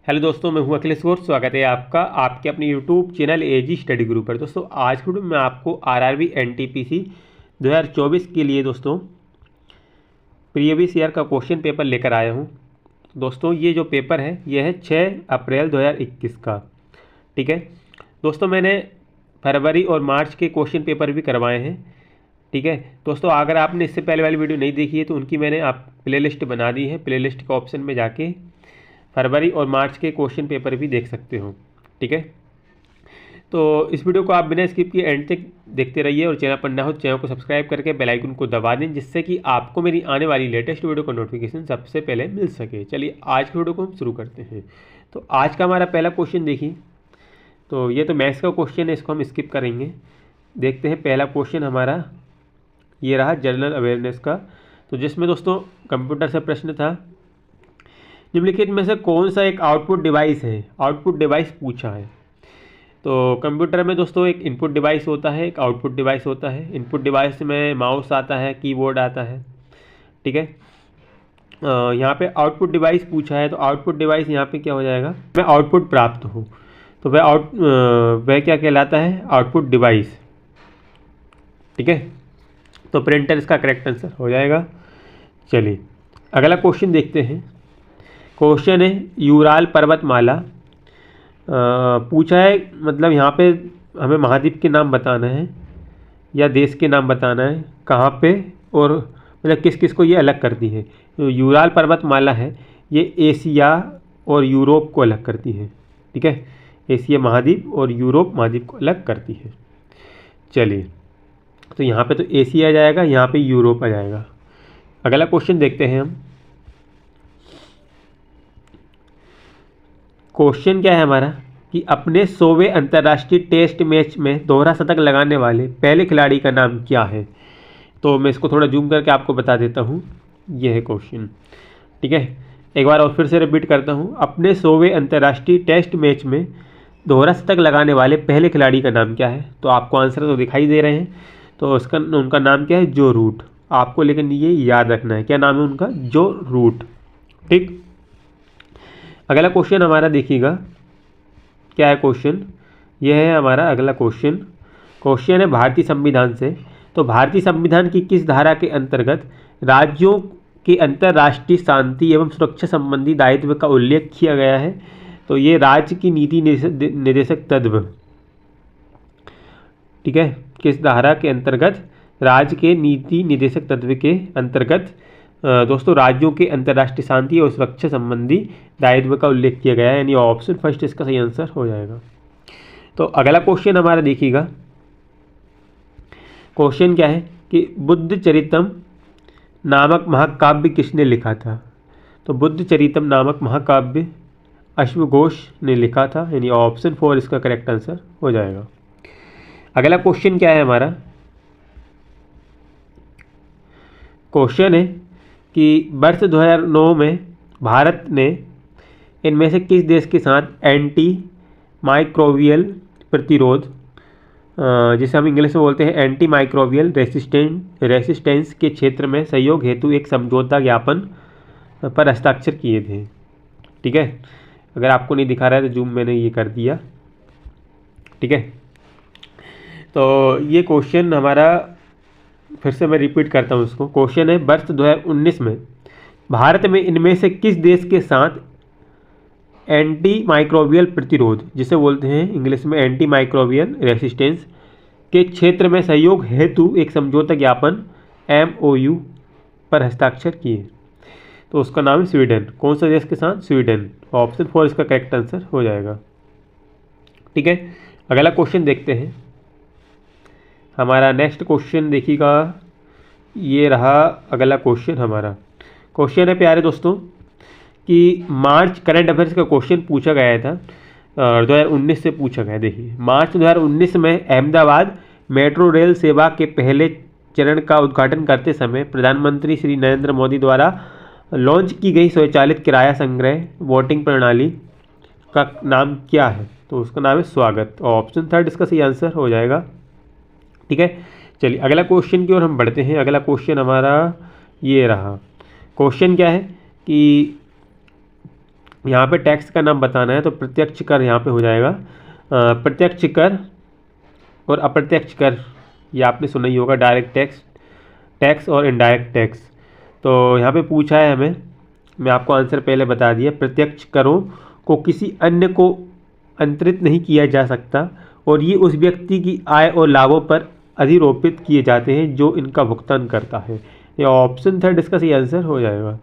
Hello दोस्तों, मैं हूं अखिलेश गौर। स्वागत है आपका आपके अपने यूट्यूब चैनल एजी स्टडी ग्रुप पर। दोस्तों आज की वीडियो में आपको आरआरबी एनटीपीसी 2024 के लिए दोस्तों प्रीवियस ईयर का क्वेश्चन पेपर लेकर आया हूं। दोस्तों ये जो पेपर है ये है 6 अप्रैल 2021 का। ठीक है दोस्तों, मैंने फरवरी और मार्च के क्वेश्चन पेपर भी करवाए हैं। ठीक है दोस्तों, अगर आपने इससे पहले वाली वीडियो नहीं देखी है तो उनकी मैंने आप प्लेलिस्ट बना दी है। प्लेलिस्ट के ऑप्शन में जाके फरवरी और मार्च के क्वेश्चन पेपर भी देख सकते हो। ठीक है, तो इस वीडियो को आप बिना स्किप किए एंड तक देखते रहिए और चैनल पर नया हो तो चैनल को सब्सक्राइब करके बेल आइकन को दबा दें, जिससे कि आपको मेरी आने वाली लेटेस्ट वीडियो का नोटिफिकेशन सबसे पहले मिल सके। चलिए आज की वीडियो को हम शुरू करते हैं। तो आज का हमारा पहला क्वेश्चन देखिए। तो ये तो मैथ्स का क्वेश्चन है, इसको हम स्किप करेंगे। देखते हैं पहला क्वेश्चन हमारा ये रहा जनरल अवेयरनेस का। तो जिसमें दोस्तों कंप्यूटर से प्रश्न था, निम्नलिखित में से कौन सा एक आउटपुट डिवाइस है। आउटपुट डिवाइस पूछा है। तो कंप्यूटर में दोस्तों एक इनपुट डिवाइस होता है, एक आउटपुट डिवाइस होता है। इनपुट डिवाइस में माउस आता है, कीबोर्ड आता है। ठीक है, यहाँ पे आउटपुट डिवाइस पूछा है। तो आउटपुट डिवाइस यहाँ पे क्या हो जाएगा, मैं आउटपुट प्राप्त हो तो वह क्या कहलाता है, आउटपुट डिवाइस। ठीक है, तो प्रिंटर इसका करेक्ट आंसर हो जाएगा। चलिए अगला क्वेश्चन देखते हैं। क्वेश्चन है यूराल पर्वतमाला पूछा है। मतलब यहाँ पे हमें महाद्वीप के नाम बताना है या देश के नाम बताना है, कहाँ पे और मतलब किस किस को ये अलग करती है। तो यूराल पर्वतमाला है ये एशिया और यूरोप को अलग करती है। ठीक है, एशिया महाद्वीप और यूरोप महाद्वीप को अलग करती है। चलिए तो यहाँ पे तो एशिया आ जाएगा, यहाँ पे यूरोप आ जाएगा। अगला क्वेश्चन देखते हैं हम। क्वेश्चन क्या है हमारा कि अपने 100वें अंतर्राष्ट्रीय टेस्ट मैच में दोहरा शतक लगाने वाले पहले खिलाड़ी का नाम क्या है। तो मैं इसको थोड़ा जूम करके आपको बता देता हूँ। यह है क्वेश्चन। ठीक है, एक बार और फिर से रिपीट करता हूँ। अपने 100वें अंतर्राष्ट्रीय टेस्ट मैच में दोहरा शतक लगाने वाले पहले खिलाड़ी का नाम क्या है। तो आपको आंसर तो दिखाई दे रहे हैं। तो उनका नाम क्या है, जो रूट। आपको लेकिन ये याद रखना है, क्या नाम है उनका, जो रूट। ठीक, अगला क्वेश्चन हमारा देखिएगा क्या है क्वेश्चन। यह है हमारा अगला क्वेश्चन। क्वेश्चन है भारतीय संविधान से। तो भारतीय संविधान की किस धारा के अंतर्गत राज्यों के अंतर्राष्ट्रीय शांति एवं सुरक्षा संबंधी दायित्व का उल्लेख किया गया है। तो ये राज्य की नीति निर्देशक तत्व। ठीक है, किस धारा के अंतर्गत, राज्य के नीति निर्देशक तत्व के अंतर्गत दोस्तों राज्यों के अंतर्राष्ट्रीय शांति और सुरक्षा संबंधी दायित्व का उल्लेख किया गया है, यानी ऑप्शन फर्स्ट इसका सही आंसर हो जाएगा। तो अगला क्वेश्चन हमारा देखिएगा। क्वेश्चन क्या है कि बुद्ध चरितम नामक महाकाव्य किसने लिखा था। तो बुद्ध चरितम नामक महाकाव्य अश्वघोष ने लिखा था, यानी ऑप्शन 4 इसका करेक्ट आंसर हो जाएगा। अगला क्वेश्चन क्या है हमारा, क्वेश्चन है कि वर्ष 2009 में भारत ने इनमें से किस देश के साथ एंटी माइक्रोबियल प्रतिरोध, जिसे हम इंग्लिश में बोलते हैं एंटी माइक्रोबियल रेसिस्टेंस के क्षेत्र में सहयोग हेतु एक समझौता ज्ञापन पर हस्ताक्षर किए थे। ठीक है, अगर आपको नहीं दिखा रहा है तो जूम मैंने ये कर दिया। ठीक है, तो ये क्वेश्चन हमारा फिर से मैं रिपीट करता हूँ इसको। क्वेश्चन है वर्ष 2019 में भारत में इनमें से किस देश के साथ एंटी माइक्रोबियल प्रतिरोध, जिसे बोलते हैं इंग्लिश में एंटी माइक्रोबियल रेसिस्टेंस के क्षेत्र में सहयोग हेतु एक समझौता ज्ञापन MOU पर हस्ताक्षर किए। तो उसका नाम है स्वीडन। कौन सा देश के साथ, स्वीडन। ऑप्शन 4 इसका करेक्ट आंसर हो जाएगा। ठीक है, अगला क्वेश्चन देखते हैं। हमारा नेक्स्ट क्वेश्चन देखिएगा, ये रहा अगला क्वेश्चन हमारा। क्वेश्चन है प्यारे दोस्तों कि मार्च करंट अफेयर्स का क्वेश्चन पूछा गया था और 2019 से पूछा गया। देखिए मार्च 2019 में अहमदाबाद मेट्रो रेल सेवा के पहले चरण का उद्घाटन करते समय प्रधानमंत्री श्री नरेंद्र मोदी द्वारा लॉन्च की गई स्वचालित किराया संग्रह वोटिंग प्रणाली का नाम क्या है। तो उसका नाम है स्वागत। ऑप्शन 3 इसका सही आंसर हो जाएगा। ठीक है, चलिए अगला क्वेश्चन की ओर हम बढ़ते हैं। अगला क्वेश्चन हमारा ये रहा। क्वेश्चन क्या है कि यहाँ पे टैक्स का नाम बताना है, तो प्रत्यक्ष कर यहाँ पे हो जाएगा। प्रत्यक्ष कर और अप्रत्यक्ष कर, ये आपने सुना ही होगा, डायरेक्ट टैक्स, टैक्स और इनडायरेक्ट टैक्स। तो यहाँ पे पूछा है हमें, मैं आपको आंसर पहले बता दिया, प्रत्यक्ष करों को किसी अन्य को अंतरित नहीं किया जा सकता और ये उस व्यक्ति की आय और लाभों पर अधिरोपित किए जाते हैं जो इनका भुगतान करता है। ये ऑप्शन थर्ड इसका सही आंसर हो जाएगा।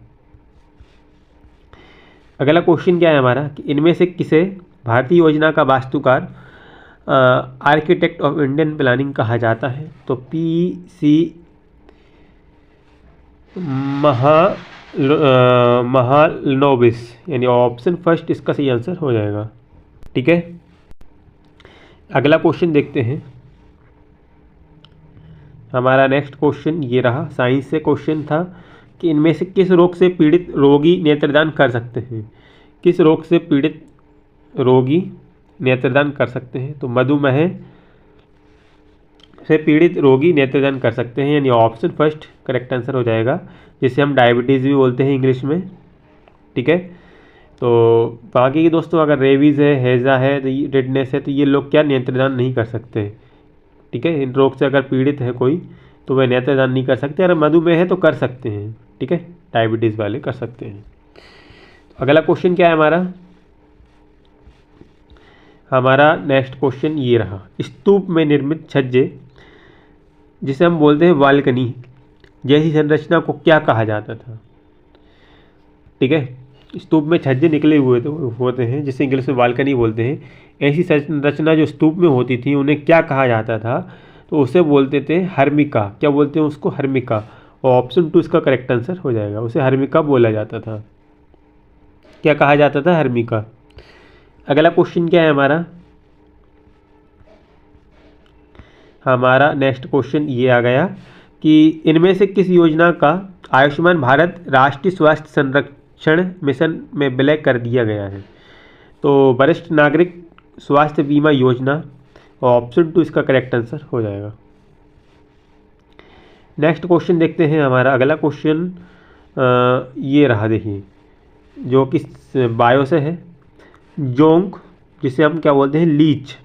अगला क्वेश्चन क्या है हमारा कि इनमें से किसे भारतीय योजना का वास्तुकार आर्किटेक्ट ऑफ इंडियन प्लानिंग कहा जाता है? तो पी.सी. महालनोबिस, यानी ऑप्शन फर्स्ट इसका सही आंसर हो जाएगा। ठीक है, अगला क्वेश्चन देखते हैं। हमारा नेक्स्ट क्वेश्चन ये रहा, साइंस से क्वेश्चन था कि इनमें से किस रोग से पीड़ित रोगी नेत्रदान कर सकते हैं? किस रोग से पीड़ित रोगी नेत्रदान कर सकते हैं? तो मधुमेह से पीड़ित रोगी नेत्रदान कर सकते हैं, यानी ऑप्शन फर्स्ट करेक्ट आंसर हो जाएगा, जिसे हम डायबिटीज़ भी बोलते हैं इंग्लिश में। ठीक है, तो बाकी के दोस्तों अगर रेबीज़ है, हैज़ा है, रेडनेस है, तो ये लोग क्या नेत्रदान नहीं कर सकते। ठीक है, इन रोग से अगर पीड़ित है कोई तो वह नेत्रदान नहीं कर सकते। अगर मधुमेह है तो कर सकते हैं। ठीक है, डायबिटीज़ वाले कर सकते हैं। अगला क्वेश्चन क्या है हमारा नेक्स्ट क्वेश्चन ये रहा, स्तूप में निर्मित छज्जे जिसे हम बोलते हैं बालकनी जैसी संरचना को क्या कहा जाता था? ठीक है, स्तूप में छज्जे निकले हुए होते हैं जिसे इंग्लिश में बालकनी बोलते हैं। ऐसी संरचना जो स्तूप में होती थी उन्हें क्या कहा जाता था? तो उसे बोलते थे हर्मिका। क्या बोलते हैं उसको? हर्मिका। और ऑप्शन टू इसका करेक्ट आंसर हो जाएगा, उसे हर्मिका बोला जाता था। क्या कहा जाता था? हर्मिका। अगला क्वेश्चन क्या है हमारा नेक्स्ट क्वेश्चन ये आ गया कि इनमें से किस योजना का आयुष्मान भारत राष्ट्रीय स्वास्थ्य संरक्षण मिशन में विलय कर दिया गया है? तो वरिष्ठ नागरिक स्वास्थ्य बीमा योजना, ऑप्शन टू इसका करेक्ट आंसर हो जाएगा। नेक्स्ट क्वेश्चन देखते हैं। हमारा अगला क्वेश्चन ये रहा, देखिए, जो कि बायो से है। जोंक, जिसे हम क्या बोलते हैं लीच,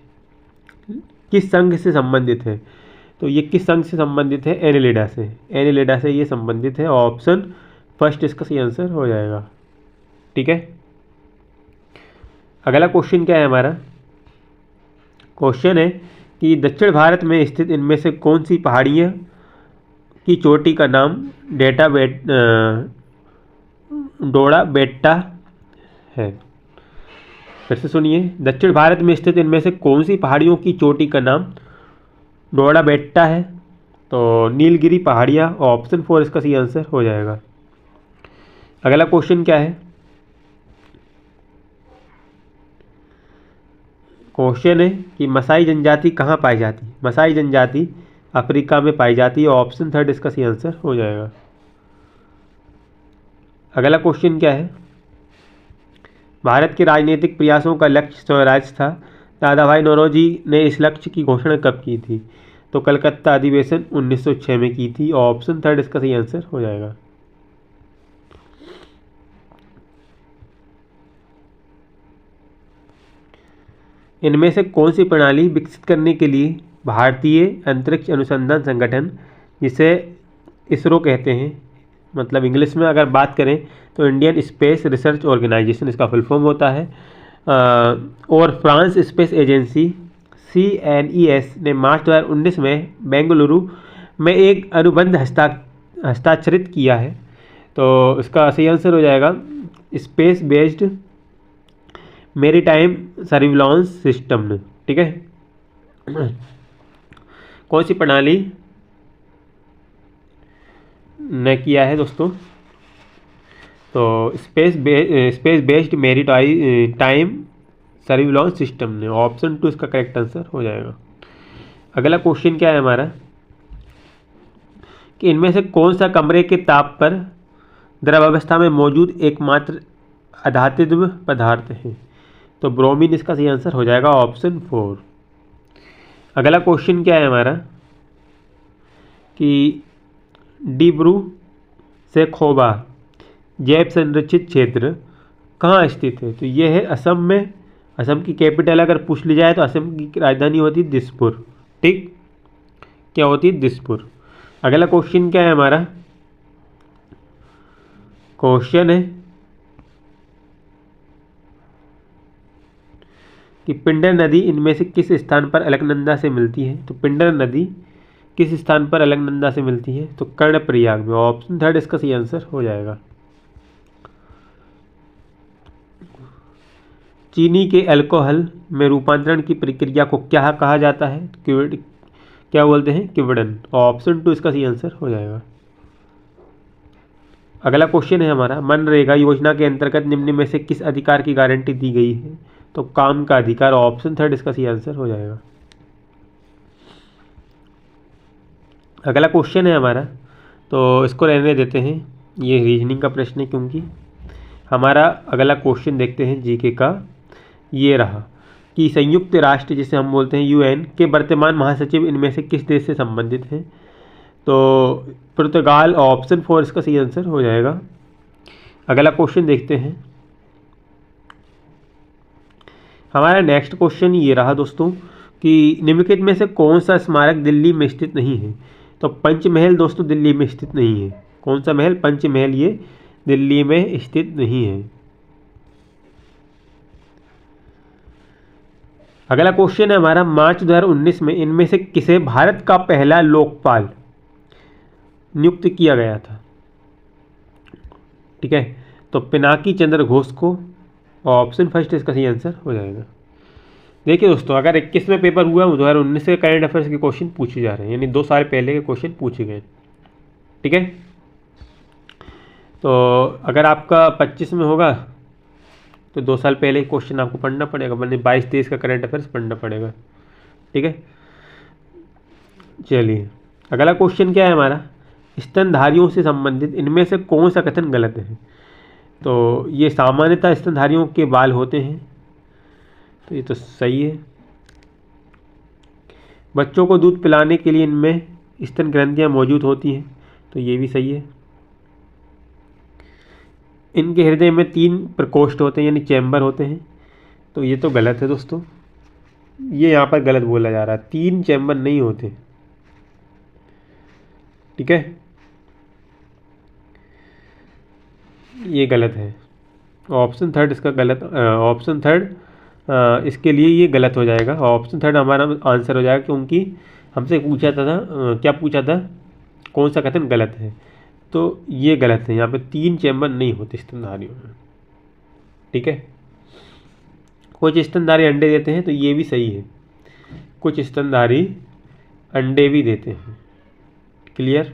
किस संघ से संबंधित है? तो ये किस संघ से संबंधित है? एनिलिडा से। एनिलिडा से ये संबंधित है, ऑप्शन फर्स्ट इसका सही आंसर हो जाएगा। ठीक है, अगला क्वेश्चन क्या है हमारा? क्वेश्चन है कि दक्षिण भारत में स्थित इनमें से कौन सी पहाड़ियाँ की चोटी का नाम डोड़ा बेट्टा है? फिर से सुनिए, दक्षिण भारत में स्थित इनमें से कौन सी पहाड़ियों की चोटी का नाम डोड़ा बेट्टा है? तो नीलगिरी पहाड़ियाँ, ऑप्शन फोर इसका सही आंसर हो जाएगा। अगला क्वेश्चन क्या है? क्वेश्चन है कि मसाई जनजाति कहाँ पाई जाती है? मसाई जनजाति अफ्रीका में पाई जाती है, ऑप्शन थर्ड इसका सही आंसर हो जाएगा। अगला क्वेश्चन क्या है? भारत के राजनीतिक प्रयासों का लक्ष्य स्वराज था। दादा भाई नौरोजी ने इस लक्ष्य की घोषणा कब की थी? तो कलकत्ता अधिवेशन 1906 में की थी, ऑप्शन थर्ड इसका सही आंसर हो जाएगा। इनमें से कौन सी प्रणाली विकसित करने के लिए भारतीय अंतरिक्ष अनुसंधान संगठन, जिसे इसरो कहते हैं, मतलब इंग्लिश में अगर बात करें तो इंडियन स्पेस रिसर्च ऑर्गेनाइजेशन इसका फुल फॉर्म होता है, और फ्रांस स्पेस एजेंसी CNES ने मार्च 2019 में बेंगलुरु में एक अनुबंध हस्ताक्षरित किया है? तो इसका सही आंसर हो जाएगा space based maritime surveillance system. ठीक है, कौन सी प्रणाली ने किया है दोस्तों? तो space based maritime surveillance system ने, ऑप्शन टू इसका करेक्ट आंसर हो जाएगा। अगला क्वेश्चन क्या है हमारा कि इनमें से कौन सा कमरे के ताप पर द्रवावस्था में मौजूद एकमात्र अधातुत्व पदार्थ है? तो ब्रोमीन इसका सही आंसर हो जाएगा, ऑप्शन फोर। अगला क्वेश्चन क्या है हमारा कि डिब्रू से खोबा जैव संरक्षित क्षेत्र कहाँ स्थित है? तो ये है असम में। असम की कैपिटल अगर पूछ ली जाए तो असम की राजधानी होती है दिसपुर। ठीक, क्या होती है? दिसपुर। अगला क्वेश्चन क्या है हमारा? क्वेश्चन है कि पिंडर नदी इनमें से किस स्थान पर अलकनंदा से मिलती है? तो पिंडर नदी किस स्थान पर अलकनंदा से मिलती है? तो कर्णप्रयाग में। ऑप्शन थर्ड इसका सही आंसर हो जाएगा। चीनी के अल्कोहल में रूपांतरण की प्रक्रिया को क्या कहा जाता है? क्या बोलते हैं? किवड़न। ऑप्शन टू इसका सही आंसर हो जाएगा। अगला क्वेश्चन है हमारा, मनरेगा योजना के अंतर्गत निम्न में से किस अधिकार की गारंटी दी गई है? तो काम का अधिकार। ऑप्शन थर्ड इसका सही आंसर हो जाएगा। अगला क्वेश्चन है हमारा, तो इसको रहने देते हैं, ये रीजनिंग का प्रश्न है क्योंकि हमारा अगला क्वेश्चन देखते हैं जीके का। ये रहा कि संयुक्त राष्ट्र जिसे हम बोलते हैं यूएन के वर्तमान महासचिव इनमें से किस देश से संबंधित हैं? तो पुर्तगाल। ऑप्शन फोर इसका सही आंसर हो जाएगा। अगला क्वेश्चन देखते हैं हमारा। नेक्स्ट क्वेश्चन ये रहा दोस्तों कि निम्नलिखित में से कौन सा स्मारक दिल्ली में स्थित नहीं है? तो पंचमहल दोस्तों दिल्ली में स्थित नहीं है। कौन सा महल? पंचमहल, ये दिल्ली में स्थित नहीं है। अगला क्वेश्चन है हमारा, मार्च 2019 में इनमें से किसे भारत का पहला लोकपाल नियुक्त किया गया था? ठीक है, तो पिनाकी चंद्र घोष को। ऑप्शन फर्स्ट इसका सही आंसर हो जाएगा। देखिए दोस्तों, अगर 21 में पेपर हुआ 2019 के करंट अफेयर्स के क्वेश्चन पूछे जा रहे हैं, यानी 2 साल पहले के क्वेश्चन पूछे गए। ठीक है, तो अगर आपका 25 में होगा तो 2 साल पहले क्वेश्चन आपको पढ़ना पड़ेगा, मतलब 22-23 का करंट अफेयर्स पढ़ना पड़ेगा। ठीक है, चलिए अगला क्वेश्चन क्या है हमारा, स्तनधारियों से संबंधित इनमें से कौन सा कथन गलत है? तो ये सामान्यतः स्तनधारियों के बाल होते हैं, तो ये तो सही है। बच्चों को दूध पिलाने के लिए इनमें स्तन ग्रंथियां मौजूद होती हैं, तो ये भी सही है। इनके हृदय में 3 प्रकोष्ठ होते हैं, यानी चैम्बर होते हैं, तो ये तो गलत है दोस्तों, ये यहाँ पर गलत बोला जा रहा है, 3 चैम्बर नहीं होते। ठीक है, ये गलत है। ऑप्शन थर्ड इसका गलत, ऑप्शन थर्ड इसके लिए ये गलत हो जाएगा। ऑप्शन थर्ड हमारा आंसर हो जाएगा, क्योंकि हमसे पूछा था क्या पूछा था, कौन सा कथन गलत है, तो ये गलत है। यहाँ पे 3 चैम्बर नहीं होते स्तनधारियों में। ठीक है, कुछ स्तनधारी अंडे देते हैं, तो ये भी सही है, कुछ स्तनधारी अंडे भी देते हैं। क्लियर,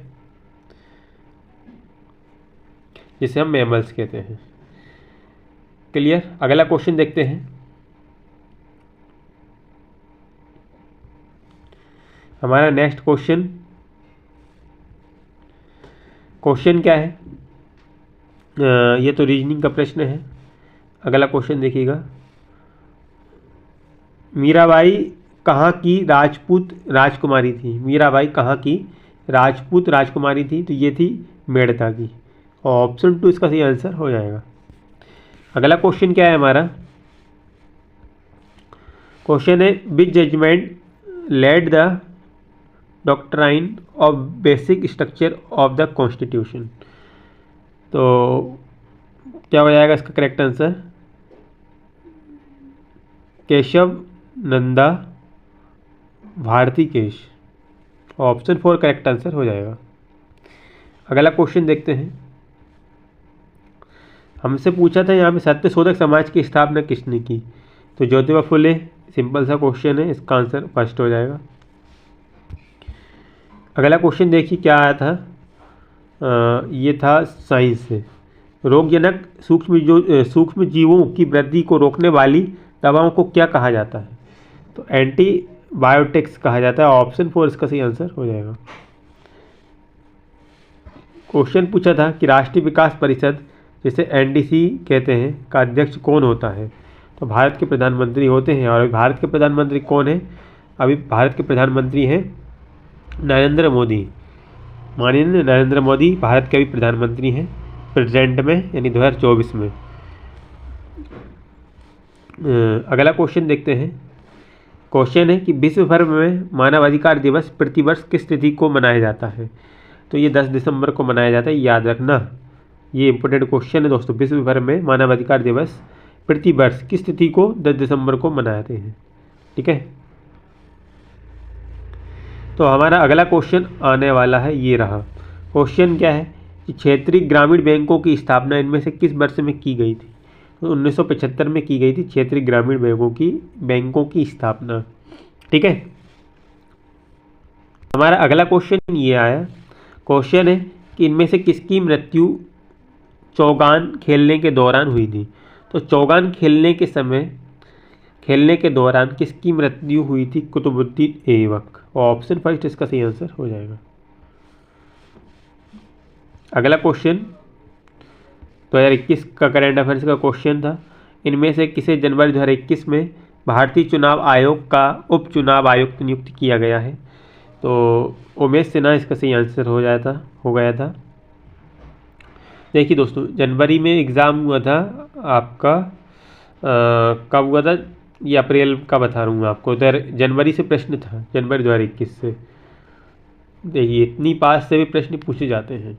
जिसे हम मैमल्स कहते हैं। क्लियर, अगला क्वेश्चन देखते हैं हमारा। नेक्स्ट क्वेश्चन क्या है? ये तो रीजनिंग का प्रश्न है। अगला क्वेश्चन देखिएगा, मीराबाई कहाँ की राजपूत राजकुमारी थी? मीराबाई कहाँ की राजपूत राजकुमारी थी? तो ये थी मेड़ता की। ऑप्शन 2 इसका सही आंसर हो जाएगा। अगला क्वेश्चन क्या है हमारा? क्वेश्चन है, which judgement led the doctrine of basic structure of the constitution? तो क्या हो जाएगा इसका correct answer? Keshav Nanda Bharati case. Option 4 correct answer हो जाएगा। अगला क्वेश्चन देखते हैं, हमसे पूछा था यहाँ पे सत्यशोधक समाज की स्थापना किसने की? तो ज्योतिबा फुले। सिंपल सा क्वेश्चन है, इसका आंसर फर्स्ट हो जाएगा। अगला क्वेश्चन देखिए क्या आया था, ये था साइंस से। रोगजनक सूक्ष्म जीवों की वृद्धि को रोकने वाली दवाओं को क्या कहा जाता है? तो एंटीबायोटिक्स कहा जाता है। ऑप्शन 4 इसका सही आंसर हो जाएगा। क्वेश्चन पूछा था कि राष्ट्रीय विकास परिषद जिसे एनडीसी कहते हैं का अध्यक्ष कौन होता है? तो भारत के प्रधानमंत्री होते हैं। और भारत के प्रधानमंत्री कौन है? अभी भारत के प्रधानमंत्री हैं नरेंद्र मोदी। माननीय नरेंद्र मोदी भारत के अभी प्रधानमंत्री हैं प्रेजेंट में, यानी 2024 में। अगला क्वेश्चन देखते हैं। क्वेश्चन है कि विश्व भर में मानवाधिकार दिवस प्रतिवर्ष किस तिथि को मनाया जाता है? तो ये 10 दिसंबर को मनाया जाता है, याद रखना। ये इंपॉर्टेंट क्वेश्चन है दोस्तों। विश्व भर में मानवाधिकार दिवस प्रतिवर्ष किस तिथि को 10 दिसंबर को मनाते हैं? ठीक है, तो हमारा अगला क्वेश्चन आने वाला है, ये रहा। क्वेश्चन क्या है कि क्षेत्रीय ग्रामीण बैंकों की स्थापना इनमें से किस वर्ष में की गई थी? तो 1975 में की गई थी क्षेत्रीय ग्रामीण बैंकों की स्थापना। ठीक है, हमारा अगला क्वेश्चन ये आया। क्वेश्चन है कि इनमें से किसकी मृत्यु चौगान खेलने के दौरान हुई थी? तो चौगान खेलने के दौरान किसकी मृत्यु हुई थी? कुतुबुद्दीन ऐबक। ऑप्शन फर्स्ट इसका सही आंसर हो जाएगा। अगला क्वेश्चन 2021 का करंट अफेयर्स का क्वेश्चन था। इनमें से किसे जनवरी 2021 में भारतीय चुनाव आयोग का उप चुनाव आयुक्त नियुक्त किया गया है? तो उमेश सिन्हा इसका सही आंसर हो गया था। देखिए दोस्तों, जनवरी में एग्ज़ाम हुआ था आपका, कब हुआ था? ये अप्रैल का बता रहा हूँ आपको। जनवरी से प्रश्न था, जनवरी 2021 से। देखिए, इतनी पास से भी प्रश्न पूछे जाते हैं।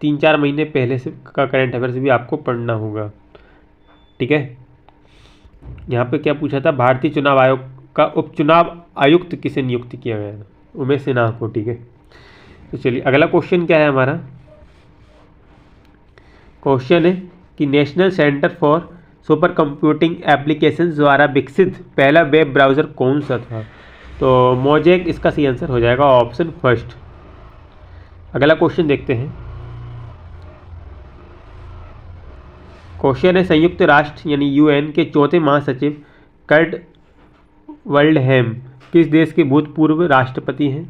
3-4 महीने पहले से का करंट अफेयर्स भी आपको पढ़ना होगा। ठीक है, यहाँ पे क्या पूछा था? भारतीय चुनाव आयोग का उपचुनाव आयुक्त किसे नियुक्त किया गया था? उमेश सिन्हा को। ठीक है, तो चलिए अगला क्वेश्चन क्या है हमारा। क्वेश्चन है कि national centre for super computing applications द्वारा विकसित पहला वेब ब्राउज़र कौन सा था? तो मोजेक इसका सही आंसर हो जाएगा, ऑप्शन फर्स्ट। अगला क्वेश्चन देखते हैं। क्वेश्चन है संयुक्त राष्ट्र यानी यूएन के चौथे महासचिव कर्ट वल्डहेम किस देश के भूतपूर्व राष्ट्रपति हैं?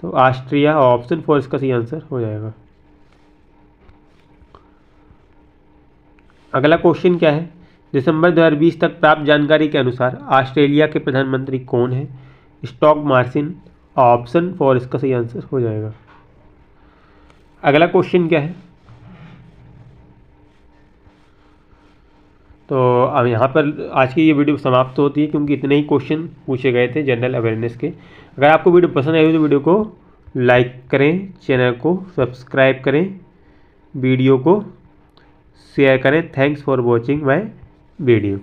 तो ऑस्ट्रिया। ऑप्शन 4 इसका सही आंसर हो जाएगा। अगला क्वेश्चन क्या है? दिसंबर 2020 तक प्राप्त जानकारी के अनुसार ऑस्ट्रेलिया के प्रधानमंत्री कौन है? Scott Morrison. ऑप्शन 4 इसका सही आंसर हो जाएगा। अगला क्वेश्चन क्या है? तो अब यहाँ पर आज की ये वीडियो समाप्त होती है, क्योंकि इतने ही क्वेश्चन पूछे गए थे जनरल अवेयरनेस के। अगर आपको वीडियो पसंद आई तो वीडियो को लाइक करें, चैनल को सब्सक्राइब करें, वीडियो को शेयर करें। Thanks for watching my video.